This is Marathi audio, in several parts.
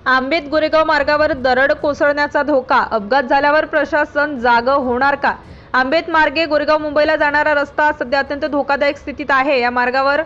आंबेत गोरेगाव मार्गावर दरड कोसळण्याचा धोका, अपघात झाल्यावर प्रशासन जागं होणार का? आंबेत मार्गे गोरेगाव मुंबईला जाणारा रस्ता सध्या अत्यंत धोकादायक स्थितीत आहे। या मार्गावर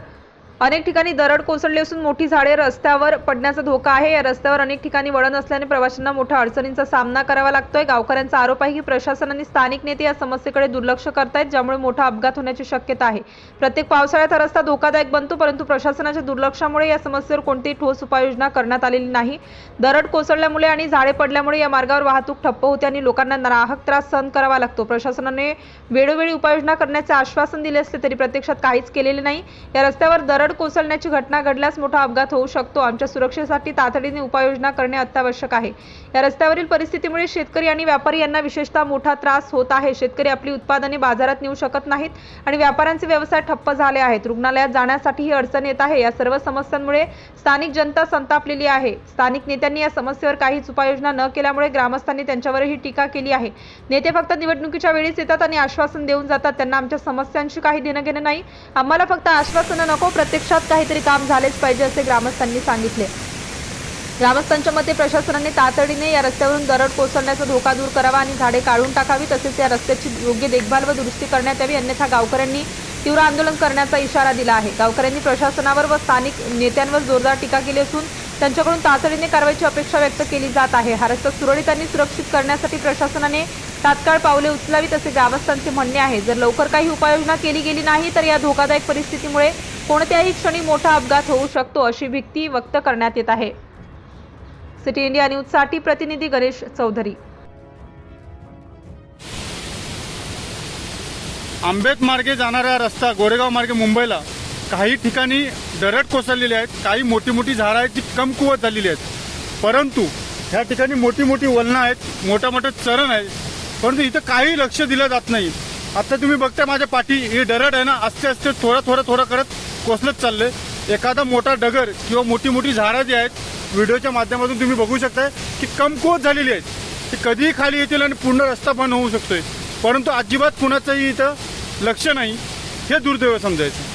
अनेक ठिकाणी दरड कोसळली असून मोठी झाडे रस्त्यावर पडण्याचा धोका आहे। या रस्त्यावर अनेक ठिकाणी वळण असल्याने प्रवाशांना मोठ्या अडचणींचा सामना करावा लागतोय। गावकऱ्यांचा आरोप आहे की प्रशासन आणि स्थानिक नेते या समस्येकडे दुर्लक्ष करतायत, ज्यामुळे मोठा अपघात होण्याची शक्यता आहे। प्रत्येक पावसाळ्यात हा रस्ता धोकादायक बनतो, परंतु प्रशासनाच्या दुर्लक्षामुळे या समस्येवर कोणतीही ठोस उपाययोजना करण्यात आलेली नाही। दरड कोसळल्यामुळे आणि झाडे पडल्यामुळे या मार्गावर वाहतूक ठप्प होते आणि लोकांना नाहक त्रास सहन करावा लागतो। प्रशासनाने वेळोवेळी उपाययोजना करण्याचे आश्वासन दिले असले तरी प्रत्यक्षात काहीच केलेले नाही। या रस्त्यावर दरड कोसळण्याची घटना घडल्यास मोठा अपघात होऊ शकतो। आमच्या सुरक्षेसाठी तातडीने उपाययोजना करणे अत्यावश्यक आहे। या रस्त्यावरील परिस्थितीमुळे शेतकरी आणि व्यापारी यांना विशेषतः मोठा त्रास होत आहे। शेतकरी आपली उत्पादने बाजारात नेऊ शकत नाहीत आणि व्यापाऱ्यांचे व्यवसाय ठप्प झाले आहेत। रुग्णालयात जाण्यासाठीही अडचण येत आहे। या सर्व समस्यांमुळे स्थानिक जनता संतापलेली आहे। स्थानिक नेत्यांनी या समस्येवर काहीच उपाययोजना न केल्यामुळे ग्रामस्थांनी त्यांच्यावरही टीका केली आहे। नेते फक्त निवडणुकीच्या वेळीच येतात आणि आश्वासन देऊन जातात। त्यांना आमच्या समस्यांशी काही देणं घेणं नाही। आम्हाला फक्त आश्वासनं नको, प्रत्यक्षात काहीतरी काम झालेच पाहिजे असे ग्रामस्थांनी सांगितले। ग्रामस्थांच्या मते प्रशासनाने तातडीने या रस्त्यावरून दरड कोसळण्याचा धोका दूर करावा आणि झाडे काढून टाकावी, तसेच या रस्त्याची योग्य देखभाल व दुरुस्ती करण्यात यावी, अन्यथा गावकऱ्यांनी तीव्र आंदोलन करण्याचा इशारा दिला आहे। गावकऱ्यांनी प्रशासनावर व स्थानिक नेत्यांवर जोरदार टीका केली असून त्यांच्याकडून तातडीने कारवाईची अपेक्षा व्यक्त केली जात आहे। हा रस्ता सुरळीत आणि सुरक्षित करण्यासाठी प्रशासनाने तात्काळ पावले उचलावीत असे ग्रामस्थांचे म्हणणे आहे। जर लवकर काही उपाययोजना केली गेली नाही तर या धोकादायक परिस्थितीमुळे कोणत्याही क्षणी मोठा अपघात होऊ शकतो अशी भीती व्यक्त करण्यात येत आहे। सिटी इंडिया न्यूज साठी प्रतिनिधी गणेश चौधरी। आंबेत मार्गे जाणारा रस्ता गोरेगाव मार्गे मुंबईला काही ठिकाणी दरड कोसळलेली आहेत, काही मोठी मोठी झाडं आहेत जी कमकुवत झालेली आहेत, परंतु ह्या ठिकाणी मोठी मोठी वलनं आहेत, मोठा मोठा चरण आहे, परंतु इथं काही लक्ष दिलं जात नाही। आता तुम्ही बघताय माझ्या पाठी ही दरड आहे ना, आस्ते आस्ते थोडं करत कोसळत चाललंय। एखादा मोठा डगर किंवा मोठी मोठी झाडं जी आहेत व्हिडिओच्या माध्यमातून तुम्ही बघू शकताय की कमकुवत झालेली आहेत, ती कधीही खाली येतील आणि पूर्ण रस्ता बंद होऊ शकतोय, परंतु अजिबात कुणाचंही इथं लक्ष नाही। हे दुर्दैव समजायचं।